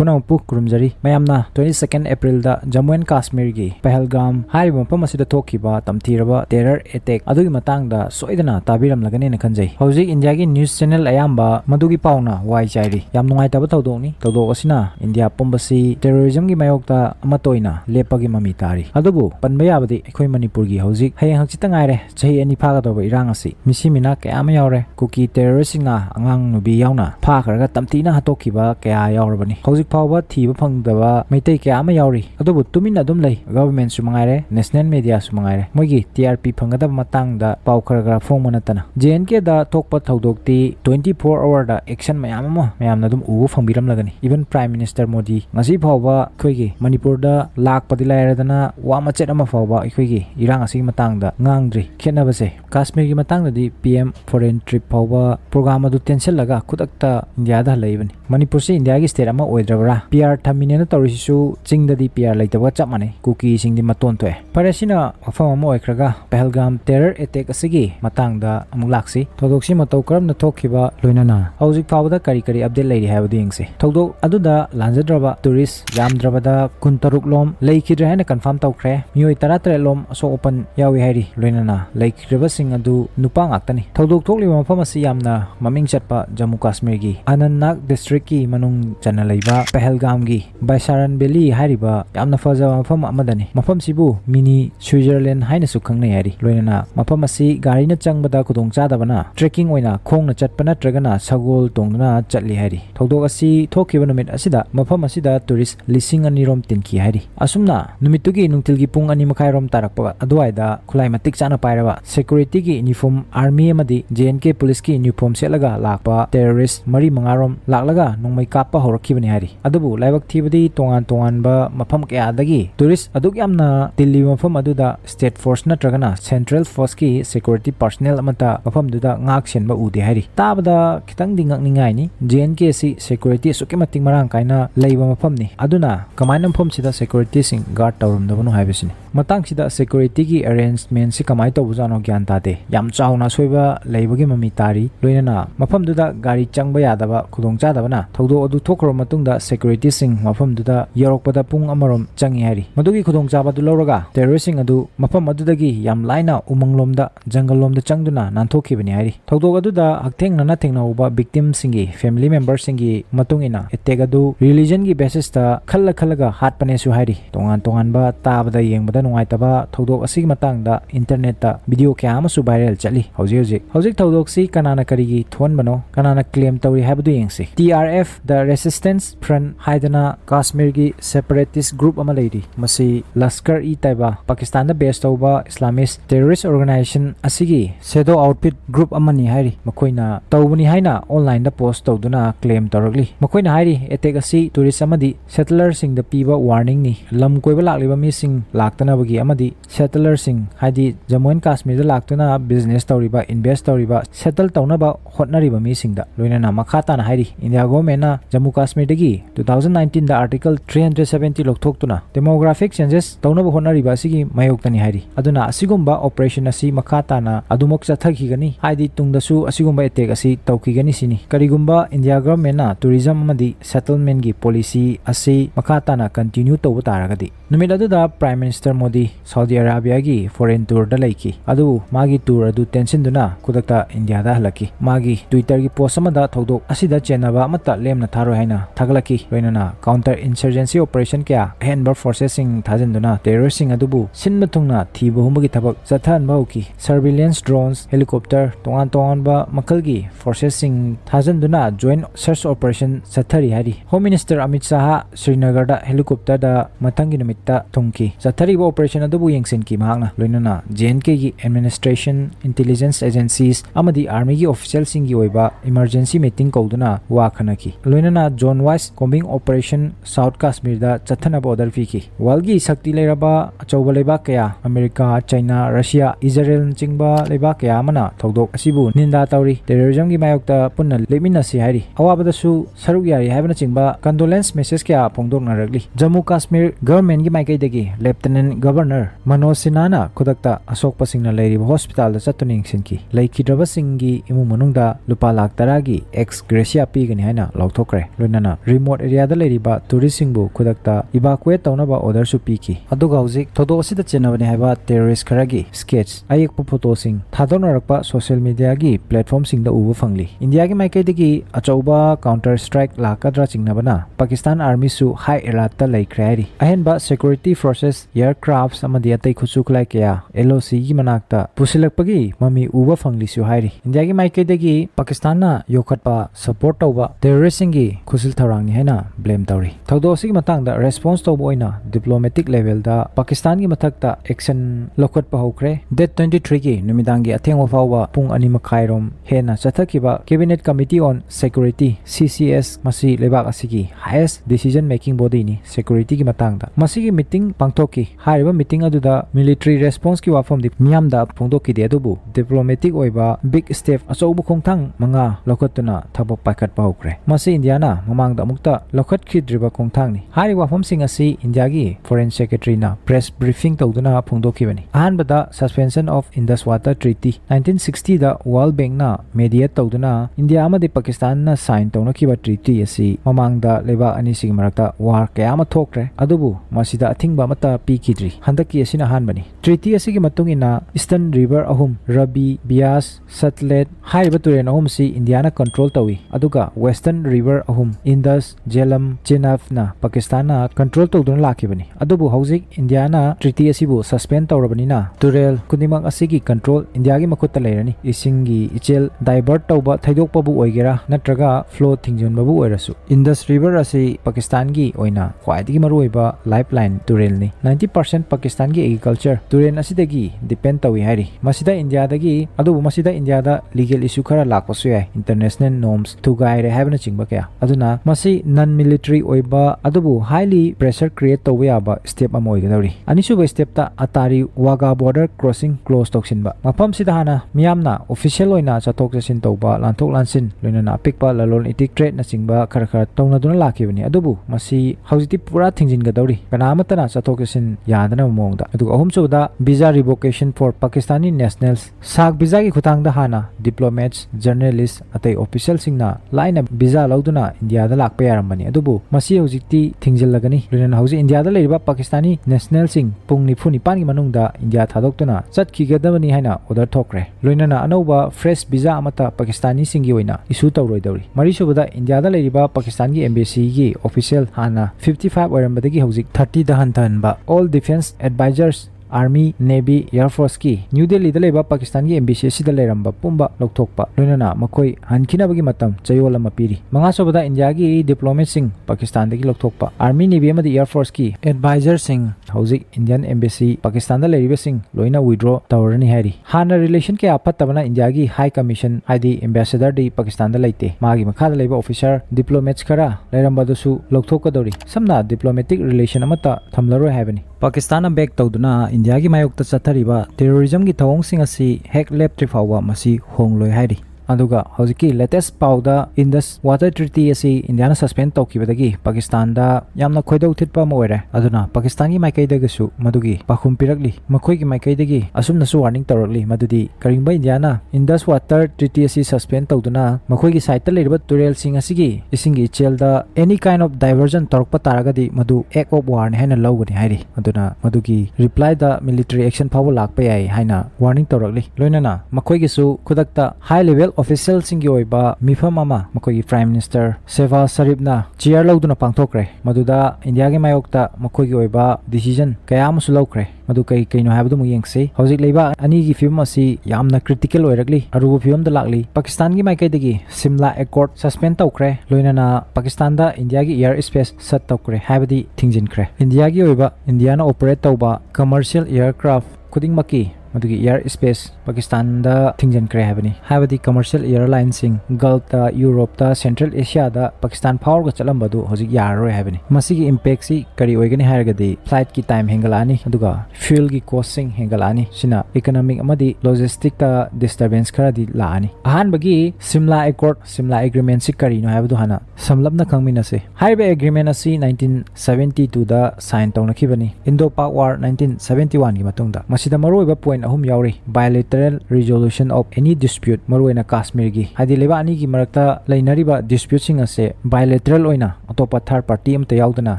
पुनमपु कुरुमजरी मयामना 22 April da Jammu and Kashmir gi Pahalgam hariba mafam asida thokhiba tamthiraba terror attack adugi matangda soidana tabiram lagane na khanjai hauji India gi news channel ayamba madugi pauna wai chairi yam nungai taba tawdoni tawdok asina India pumbasi terrorism gi mayokta amatoina lepagi mami tari adubu panba yabadi ekhoi Manipur gi hauji hayang hakchita ngaire chahi ani phaga toba irang asi misimina kayama yaure kuki terrorist na angang nubi yauna phakharaga tamtina hatokhiba kaya yaurabani hauji phawba thiba phangdaba maitai kya ama yauri adubu tumin adum lei government su mangaire national media su mangaire moigi TRP phangadaba matangda paw kharaga phongmanatana JNK da thokpa thaudokti 24 hour da action mayamna dum ubu phangbiram lagani even Prime Minister Modi ngasi phawba khoigi Manipur da lakpadi lairadana wa machet ama phawba khoigi irang asi matangda ngangdri khenabase Kashmir gi matangda di PM foreign trip phawba program adu tension laga khudakta India da laibani Manipur se India gi state ama oidrabara PR thamine torisisu chingda di PR laitaba chapmane kuki singdi maton toe paresina afam ama oikraga Pahalgam terror attack asigi matangda amuk laksi thodoksi matau karamna thokhiba loinana hauzik phawda kari update lairi haibadi yengse thodok aduda lanjadraba tourist yamdrabada kuntaruk lom leikhidra hena confirm tawkhre mioi 13 lom aso open yawi hairi loinana leikhidra sing adu nupa ngaktani thodok thokliba mafam asi yamna maming chatpa Jammu Kashmir gi Anantnag district ki manung chana leiba Pahalgam gi Baisaran Valley hariba yamna fajaba mafam amadani mafam sibu mini Switzerland haina su khangnai hari loinana mafam asi gari na changbada khudong chadabana trekking oina khongna chatpana tragana sagol tongna chatli hari thodok asi thokhiba numit asida mafam asida tourist lising ani rom tinki hari asumna numitugi nungtilgi pung ani makhai rom tarakpa aduaida khulai matik chana pairaba security gi uniform army amadi JNK police ki uniform selaga lakpa terrorist mari mangarom laklaga nongmai kappa horakhibani hari adubu laibak thibadi tongan ba mafam kayadagi tourist aduk yamna Delhi mafam aduda state force natragana central force ki security personnel amata mafam duda ngak senba ude hari tabada khitang dingak ningai ni JNK si security sukimating marang kaina leiba mafam ni aduna kamaina mafam sida security sing guard tawrum dabanu haibisini matang sida security ki arrangement si kamai tawbujano gyan tade yam chauna soiba leibagi mami tari loinana mafam duda gari changba yadaba khudong chadabana thodo adu thokro matungda security sing mafam duda yorokpada pung amarom changi hari madugi khudong chaba du loraga terrorist sing adu mafam adudagi yam laina umanglomda jangalomda changduna nanthokibani hari thodo aduda haktheng nana thengna uba victim singi family members singi matungina attack adu religion gi basis ta khalaga hatpane su hari tongan ba tabada yengbada nungaitaba thodok asigi matangda internet ta video kya ama su viral chali hojik thodok si kanana karigi thon bano kanana claim tawri habdu yengsi TRF the resistance front haidana Kashmir gi separatist group ama leidi masi Lashkar e Taiba Pakistan da based over Islamist terrorist organization asigi shadow outfit group amani hairi makoina tawbani haina online da post tawduna claim tawragli makoina hairi attack asi tourist amadi settler sing da piba warning ni lam koiba lakliba mi sing laktana bagi amadi settler sing haidi Jammu and Kashmir da laktuna business tawriba invest tawriba settle tawna ba hotnariba mi sing da loinana makhata na hairi India government na Jammu Kashmir dagi 2019 da article 370 lokthokuna demographic changes tawna ba hotnariba sigi mayoktani hairi aduna asigumba operation asi makhata na adumok chathakigani haidi tungdasu asigumba attack asi tawkigani sini karigumba India government na tourism amadi settlement gi policy asi makhata na continue tawba taragadi numit aduda Prime Minister Modi Saudi Arabia gi foreign tour da laiki adu magi tour adu tension duna kudakta India da halaki magi Twitter gi post amada thodok asida chenaba amata lemna tharo haina thaglaki loinana counter insurgency operation kya handbar forces sing thajanduna terrorist sing adubu sinma thungna thibu humagi thabak chathan bauki surveillance drones helicopter tongan ba makalgi forces sing thajanduna joint search operation chathari hari Home Minister Amit Shah Srinagar da helicopter da matangi namitta thungki chathari ba operation adubu yengsin ki mahakna loinana JNK gi administration intelligence agencies amadi army gi official sing gi oiba emergency meeting kauduna wa khanaki loinana zone wise combing operation South Kashmir da chathana border fi ki walgi sakti leiraba achauba leba kaya America China Russia Israel chingba leba kaya amana thodok asibu ninda tawri terrorism gi mayokta punna lemina si hari awabada su saruk yari haibana chingba condolence message kya phongdok naragli Jammu Kashmir government gi maikai dagi Lieutenant Governor Manoj Sinhana khudakta asokpasingna leiriba hospital da chatuni yengsinki leikhidrabasingi imung manungda lupa lakh taragi ex gracia pigani haina lauthokre loinana remote area da leiriba tourist singbu khudakta evacuate taunaba order su piki aduga hojik thodo sida chenabani haiba terrorist kharagi sketch ayekpa photo sing thadonarakpa social media gi platform singda ubu fangli India gi maikaidagi achauba counter strike lakadra chingnabana Pakistan army su high alert ta laikhrari ahenba security forces aircrafts amadi atai khuchuklai kya LOC gi manakta pusilakpagi mami uba fangli su hairi India gi maikaidagi Pakistan na yokhatpa support tauba terrorist singi khusil tharangni haina blame tawri thodo sig matangda response tawbo oina diplomatic level da Pakistan gi mathakta action lokhatpa hokre date 23 gi numidangi athengwa fawba pung ani makhairom hena chathakiba cabinet committee on security CCS masi lebak asigi highest decision making body ni security gi matangda masigi meeting pangthoki hariba meeting aduda military response ki wafam dip miyamda phongdoki de adubu diplomatic oiba big step achaubu khongthang manga lokhatuna thabo pakat pahukre masi India na mamangda mukta lokhat khidriba khongthang ni hari wafam sing asi India gi foreign secretary na press briefing tawduna phongdoki bani ahanbada suspension of Indus Water Treaty 1960 da World Bank na mediate tawduna India amadi Pakistan na sign tawna kiba treaty asi mamangda leba ani sig marakta war kayama thokre adubu masida athingba mata pikidri handaki asina hanbani treaty asigi matungina Eastern River ahum Rabi Bias Satlet haiba turen ahum si India na control tawi aduga Western River ahum Indus Jhelum Chenab na Pakistan na control tawduna lakibani adubu hojik India na treaty asibu suspend tawrabani na turel kunimang asigi control India gi makutta leirani isingi ichel divert tawba thaidokpa bu oigera natraga flow thingjon babu oirasu Indus River asi Pakistan gi oina khwaidigi maruiba lifeline turel ni 90% Pakistan gi agriculture turen asidagi depend tawi hari masida India dagi adubu masida India da legal issue khara lakpasu yai international norms thugai re habna chingba kya aduna masi non military oiba adubu highly pressure create tawi aba step amoi gadawri anisuba step ta atari waga border crossing close toksinba mafam sida hana miyamna official oina chathok jasin tawba lanthok lansin loinana apikpa lalol itik trade na chingba khara khara tawna duna lakibani adubu masi haujiti pura thingjin gadawri kanamatana chathok jasin yadana mongda aduga ahum chuda visa revocation for Pakistani nationals sak visa gi khutangda hana diplomats journalists atai official singna laina visa lauduna India da lakpa yaramani adubu masi haujiti thingjillagani loinana hauji India da leiriba Pakistani national sing pung ni phuni pan gi manungda India thadoktuna chatki gadabani haina order thokre loinana anauba fresh visa amata Pakistani singi oina issue tawroi dawri mari subada India da leiriba Pakistan gi embassy gi official hana 55 orambadagi hojik 30 da hantanba all defense advisors Army, Navy, Air Force ki New Delhi da leba Pakistan gi embassy sida leramba pumba lokthokpa loinana makoi hankinabagi matam chayola mapiri manga sobada India gi diplomat sing Pakistan dagi lokthokpa Army, Navy amadi Air Force ki advisor sing hojik Indian embassy Pakistan da leriba sing loina withdraw tawrani hari hana relation ke apatabana India gi high commission haidi ambassador di Pakistan da leite magi makha da leba officer diplomats khara leramba dosu lokthokadori samna diplomatic relation amata thamlaro habani Pakistan back tawduna India gi mayokta chathariba terrorism gi thawong sing asi hek lep trifawwa masi hongloi hairi aduga hojiki latest pauda Indus Water Treaty asi India na suspend tawkibadagi Pakistan da yamna khoidau thitpa moire aduna Pakistan gi maikai dagasu madugi pakhum pirakli makhoi gi maikai dagi asumna su warning tawrakli madudi karingba India na Indus Water Treaty asi suspend tawduna makhoi gi site ta leriba turel sing asigi isingi chelda any kind of diversion torokpa taragadi madu act of war ne haina lawgani hairi aduna madugi reply da military action power lakpa yai haina warning tawrakli loinana makhoi gi su khudakta high level official singi oiba mifam ama makogi prime minister Seva Sharif na chair lauduna pangthokre maduda India ge mayokta makogi oiba decision kayam sulaukre madu kai kaino habdu mu yengse hojik leiba ani gi film asi yamna critical oirakli arubu film da lakli Pakistan gi maikai dagi Simla Accord suspend tawkre loinana Pakistan da India gi air space sat tawkre habdi thingjin kre India gi oiba India na operate tawba commercial aircraft khuding maki मदुगी air space Pakistan दा थिंजनक्रे हाबनी हाबदी commercial airline सिंग gulf ता Europe ता central Asia दा Pakistan फावरगा चलंबदु हजिक यारोय हाबनी मसिगी impact सी करी ओइगनी हारगदी फ्लाइट की टाइम हेंगलानी अदुगा फ्यूल की कॉस्ट सिंग हेंगलानी सिना इकोनॉमिक अमदी लॉजिस्टिक ता डिस्टर्बेंस खरादी लानी अहानबगी सिमला एकॉर्ड सिमला एग्रीमेंट सी करीनो हाबदु हाना समलबना खंगमिनसे हाइबे एग्रीमेंट असि 1972 दा साइन तौनखिबनी इंडो पाक वार 1971 की मतुंगदा मसिदा मरोइबा पॉइंट अहुम यावरी bilateral resolution of any dispute मरोइना कश्मीर की हादि लेबा अनि की मरकता लैनरिबा डिस्प्यूट सिंग असे बायोलेटरल ओइना अतोपा थर्ड पार्टी अमते यावदना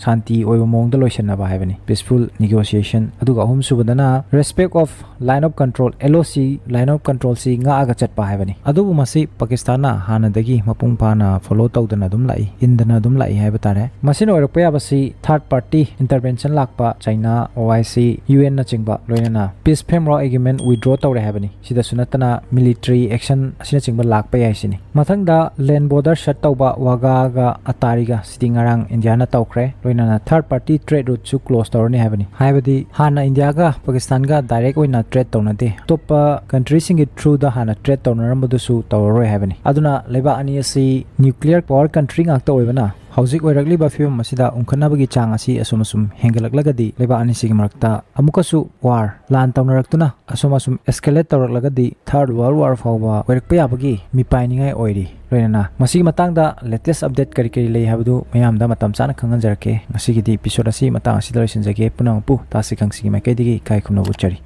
शांति ओइबा मोंगदा लोइसनबा हाइबनी पीसफुल नेगोशिएशन अदुगा अहुम सुबदना respect of line of control LOC line of control सी ngaga chatpa haibani adubu masi pakistan na hanadagi mapung pana follow tawdana dum lai indana dum lai haiba tare masin oirakpa yabasi third party intervention lakpa china oic un na chingba loinana peace framework agreement withdraw tawre haibani sida sunatana military action asina chingba lakpa yai sini mathangda land border shut tawba waga ga atariga sidingarang india na tawkhre loinana third party trade route chu close tawrni haibani haibadi hana india ga pakistan ga direct oina trade tawna de top country sing it through the hana trade tawnarambudusu tawroi haibani aduna leba ani asi nuclear power country ngakta oibana हौजिक ओइरकलिबा film मसिदा उंखनाबगी चांग असि असुमसुम हेंगलकलगदी लेबा अनि सिगी मरकता अमुकसु वार लान तौनरक्तुना असुमसुम एस्केलेट तौरकलगदी थर्ड वर्ल्ड वार फावबा ओइरकपा याबगी मिपाइनिंगाय ओइरी लोइना मसिगी मतंगदा लेटेस्ट अपडेट करी करी लेइ हाबदु मयामदा मतम चाना खंगन जरके मसिगी दी एपिसोड असि मतंग असि लोइसिनजगे पुनंग पु तासि खंगसिगी माइकैदिगी काय खुमनो बुचरी